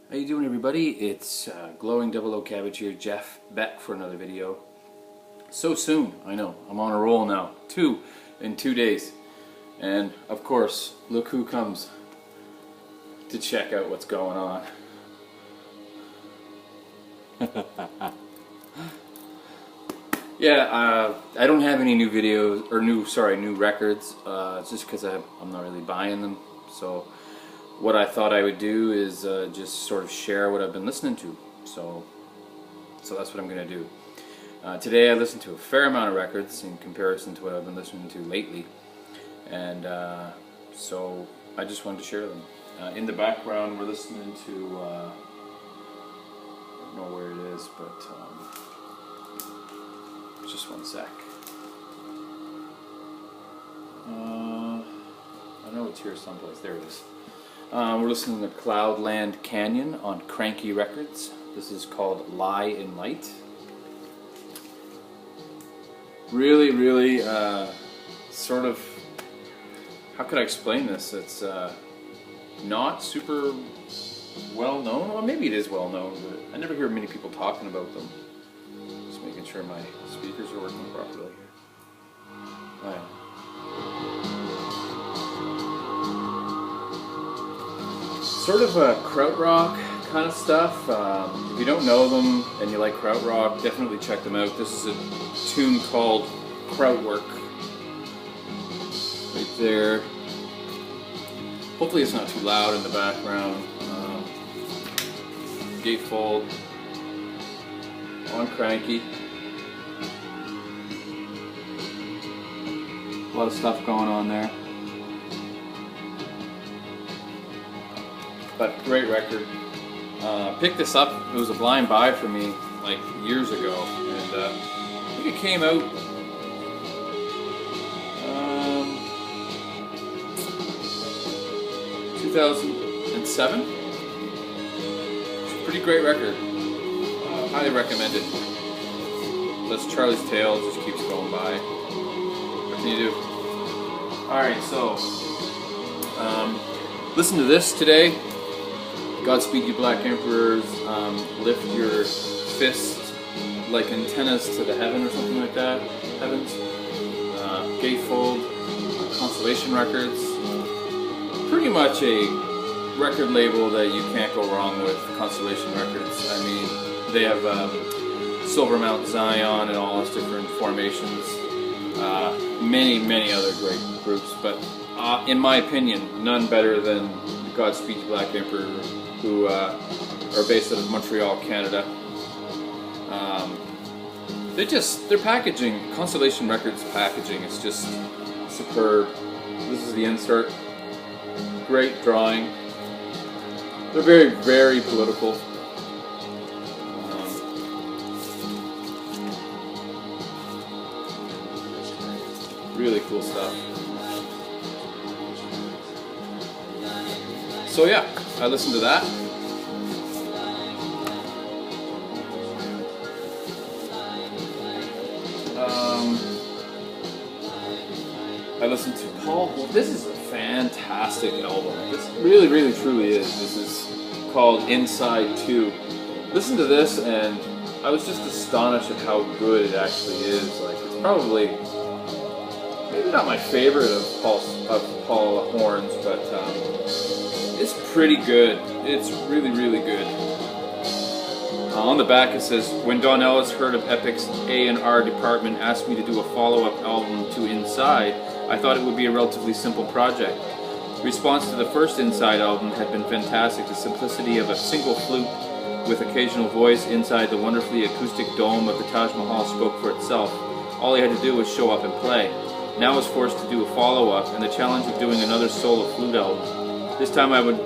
How you doing, everybody? It's Glowing Double O Cabbage here, Jeff, back for another video. So soon, I know, I'm on a roll now. 2 in 2 days. And of course, look who comes to check out what's going on. Yeah, I don't have any new videos, or new records. It's just because I'm not really buying them. So what I thought I would do is just sort of share what I've been listening to. So that's what I'm going to do. Today I listened to a fair amount of records in comparison to what I've been listening to lately. And so I just wanted to share them. In the background we're listening to, I don't know where it is, but just one sec. I know it's here someplace. There it is. We're listening to Cloudland Canyon on Cranky Records. This is called Lie in Light. Really, sort of, how could I explain this? It's not super well known. Well, maybe it is well known, but I never hear many people talking about them. Just making sure my speakers are working properly. Oh, yeah. Sort of a krautrock kind of stuff. If you don't know them and you like krautrock, definitely check them out. This is a tune called Krautwerk. Right there. Hopefully it's not too loud in the background. Gatefold on Cranky. A lot of stuff going on there. But great record. Picked this up, it was a blind buy for me like years ago, and I think it came out 2007. It's a pretty great record. Highly recommend it. That's Charlie's Tale, just keeps going by. What can you do? Alright, so listen to this today. Godspeed You Black Emperors, lift your fists like antennas to the heaven or something like that. Heavens. Gatefold, Constellation Records. Pretty much a record label that you can't go wrong with, Constellation Records. I mean, they have Silver Mount Zion and all its different formations. Many other great groups, but in my opinion, none better than Godspeed You Black Emperor, who are based out of Montreal, Canada. Their packaging, Constellation Records packaging, is just superb. This is the insert. Great drawing. They're very political. Really cool stuff. So yeah, I listened to that. I listened to Paul. This is a fantastic album. This really truly is. This is called Inside 2. Listen to this, and I was just astonished at how good it actually is. Like, it's probably maybe not my favorite of Paul Horn's, but it's pretty good. It's really good. On the back it says, when Don Ellis heard of Epic's A&R department asked me to do a follow-up album to Inside, I thought it would be a relatively simple project. The response to the first Inside album had been fantastic. The simplicity of a single flute with occasional voice inside the wonderfully acoustic dome of the Taj Mahal spoke for itself. All he had to do was show up and play. Now I was forced to do a follow-up and the challenge of doing another solo flute album. This time I would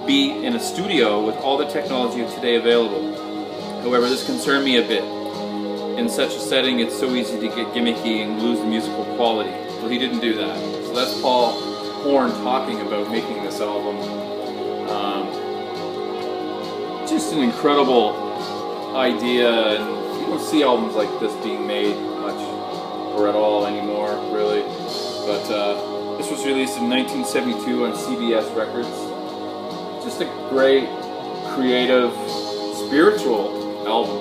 be in a studio with all the technology of today available. However, this concerned me a bit. In such a setting, it's so easy to get gimmicky and lose the musical quality. Well, he didn't do that. So that's Paul Horn talking about making this album. Just an incredible idea, and you don't see albums like this being made much or at all anymore, really. But this was released in 1972 on CBS Records. Just a great, creative, spiritual album.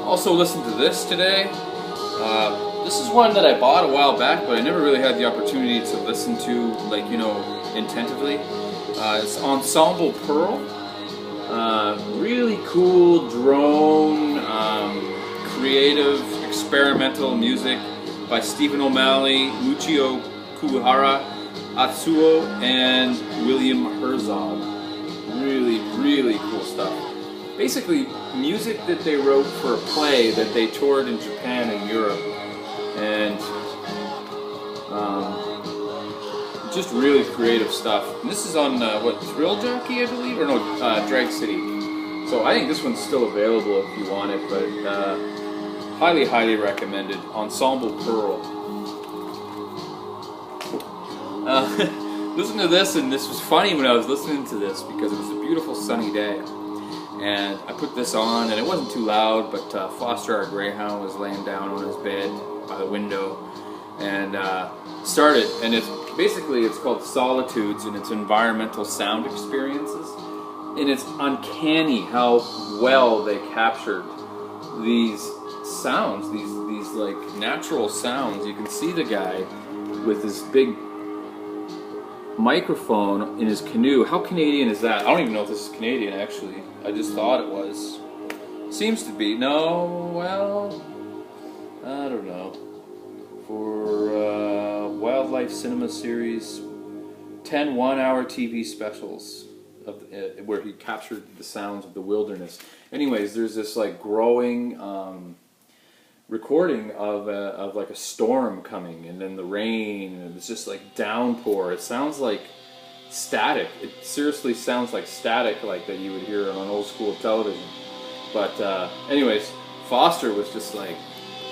Also listened to this today. This is one that I bought a while back, but I never really had the opportunity to listen to, like, you know, intentively. It's Ensemble Pearl. Really cool drone, creative, experimental music by Stephen O'Malley, Lucio Kuhara, Atsuo, and William Herzog. Really, really cool stuff. Basically, music that they wrote for a play that they toured in Japan and Europe. And just really creative stuff. And this is on, what, Thrill Jockey, I believe? Or no, Drag City. So I think this one's still available if you want it, but highly, highly recommended. Ensemble Pearl. Listen to this, and this was funny when I was listening to this because it was a beautiful sunny day. And I put this on, and it wasn't too loud, but Foster, our greyhound, was laying down on his bed by the window and started. And it's basically, it's called Solitudes, and it's environmental sound experiences. And it's uncanny how well they captured these sounds, these like natural sounds. You can see the guy with this big microphone in his canoe. How Canadian is that? I don't even know if this is Canadian, actually. I just thought it was. Seems to be. No, well, I don't know. For Wildlife Cinema Series, 10 one-hour TV specials of where he captured the sounds of the wilderness. Anyways, there's this like growing recording of like a storm coming, and then the rain, and it's just like downpour. It sounds like static. It seriously sounds like static, like that you would hear on old school television. But anyways, Foster was just like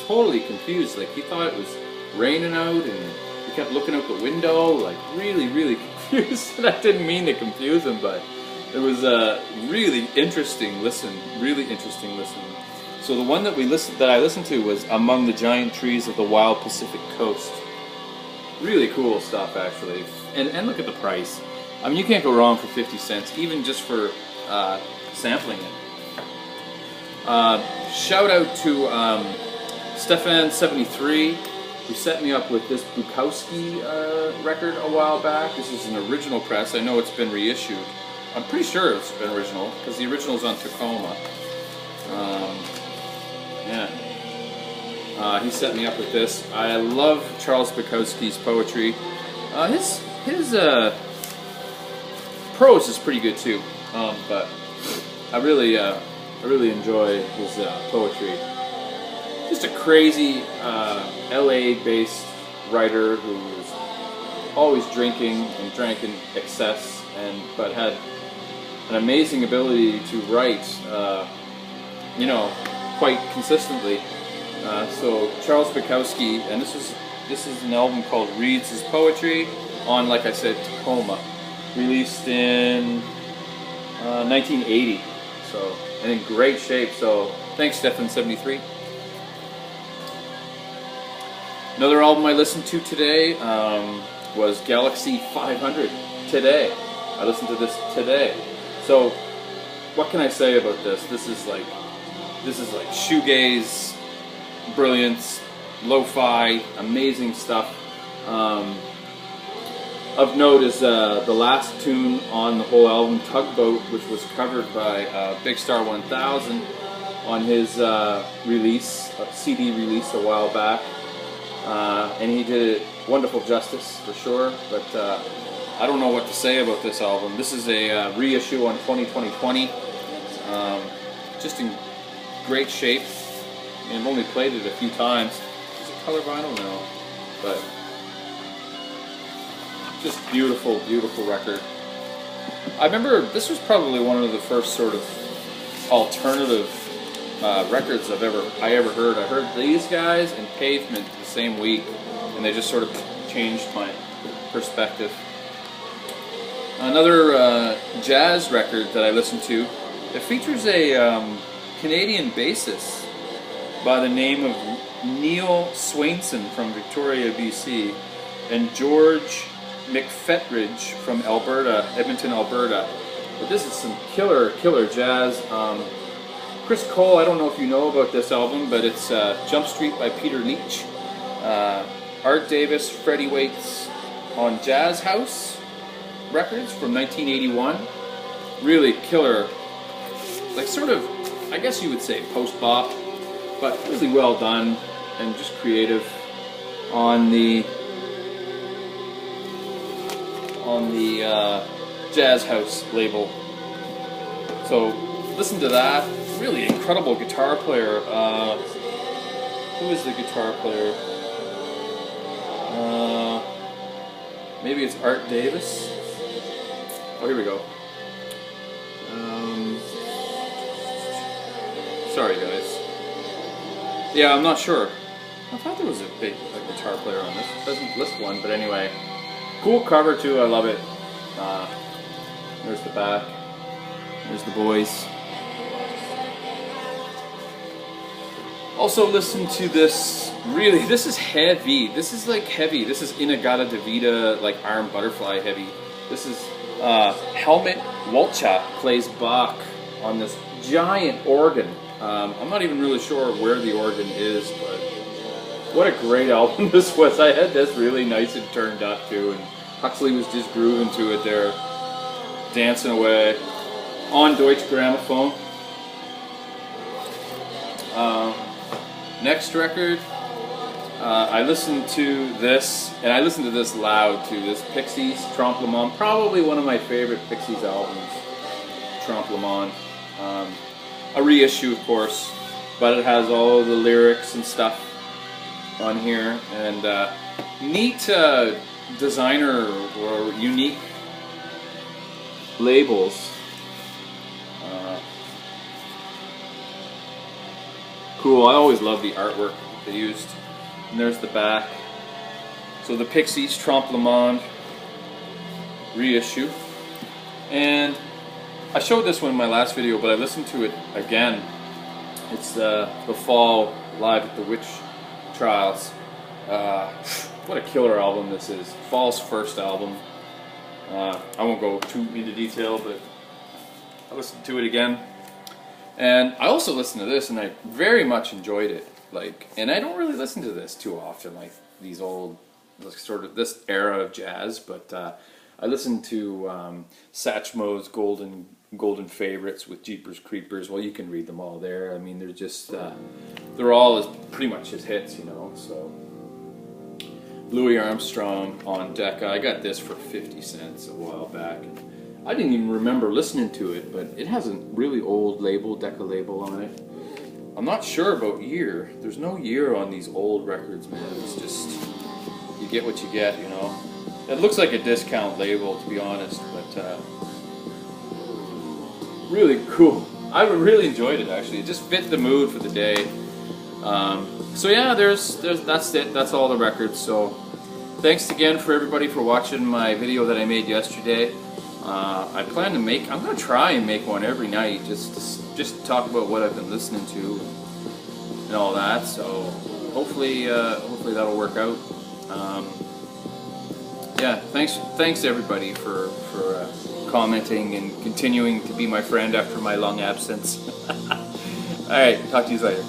totally confused. Like he thought it was raining out, and he kept looking out the window, like really, really confused. And I didn't mean to confuse him, but it was a really interesting listen. Really interesting listen. So the one that I listened to was Among the Giant Trees of the Wild Pacific Coast. Really cool stuff, actually. And look at the price. I mean, you can't go wrong for 50 cents, even just for sampling it. Shout out to Stefan73, who set me up with this Bukowski record a while back. This is an original press. I know it's been reissued. I'm pretty sure it's been original, because the original's on Tacoma. Yeah. He set me up with this. I love Charles Bukowski's poetry. His prose is pretty good too, but I really enjoy his poetry. Just a crazy LA-based writer who was always drinking and drank in excess, but had an amazing ability to write, you know, quite consistently. So Charles Bukowski, and this is an album called Reads His Poetry on, like I said, Tacoma, released in 1980. So, and in great shape. So thanks, Stefan73. Another album I listened to today was Galaxy 500 today. I listened to this today. So what can I say about this? This is like shoegaze, brilliance, lo-fi, amazing stuff. Of note is the last tune on the whole album, Tugboat, which was covered by Big Star 1000 on his CD release a while back. And he did it wonderful justice, for sure, but I don't know what to say about this album. This is a reissue on 2020. Just in great shape. I've only played it a few times. Is it color vinyl? No. But just beautiful, beautiful record. I remember this was probably one of the first sort of alternative records I ever heard. I heard these guys and Pavement the same week, and they just sort of changed my perspective. Another jazz record that I listened to, it features a Canadian bassist by the name of Neil Swainson from Victoria, BC, and George McFetridge from Alberta, Edmonton, Alberta. But this is some killer jazz. Chris Cole, I don't know if you know about this album, but it's Jump Street by Peter Leach. Art Davis, Freddie Waits on Jazz House Records from 1981. Really killer, like sort of, I guess you would say post-bop, but really well done and just creative on the Jazz House label. So listen to that. Really incredible guitar player. Who is the guitar player? Maybe it's Art Davis. Oh, here we go. Sorry, guys. Yeah, I'm not sure. I thought there was a guitar player on this. It doesn't list one, but anyway. Cool cover too, I love it. There's the back. There's the boys. Also listen to this, really, this is heavy. This is like heavy. This is Inagata Davida, like Iron Butterfly heavy. This is Helmut Watcha plays Bach on this giant organ. I'm not even really sure where the organ is, but what a great album this was. I had this really nice and turned up too, and Huxley was just grooving to it there, dancing away on Deutsche Grammophon. Next record, I listened to this, and I listened to this loud too, this Pixies, Trompe Le Monde, probably one of my favorite Pixies albums, Trompe Le Monde. A reissue, of course, but it has all the lyrics and stuff on here, and neat designer or unique labels. Cool, I always love the artwork they used. And there's the back. So the Pixies, Trompe Le Monde reissue. And I showed this one in my last video, but I listened to it again. It's the Fall Live at the Witch Trials. What a killer album this is. Fall's first album. I won't go too into detail, but I listened to it again. And I also listened to this, and I very much enjoyed it. Like, and I don't really listen to this too often, like these old, sort of this era of jazz. But I listened to Satchmo's Golden Favorites with Jeepers Creepers. Well, you can read them all there. I mean, they're just they're all pretty much his hits, you know. So Louis Armstrong on Decca. I got this for 50 cents a while back. I didn't even remember listening to it, but it has a really old label, Decca label on it. I'm not sure about year. There's no year on these old records, man. It's just, you get what you get, you know. It looks like a discount label, to be honest, but really cool. I really enjoyed it, actually. It just fit the mood for the day. So yeah, that's it. That's all the records. So thanks again for everybody for watching my video that I made yesterday. I plan to I'm going to try and make one every night, just to talk about what I've been listening to and all that. So hopefully that'll work out. Yeah, thanks everybody for commenting and continuing to be my friend after my long absence. All right, talk to you later.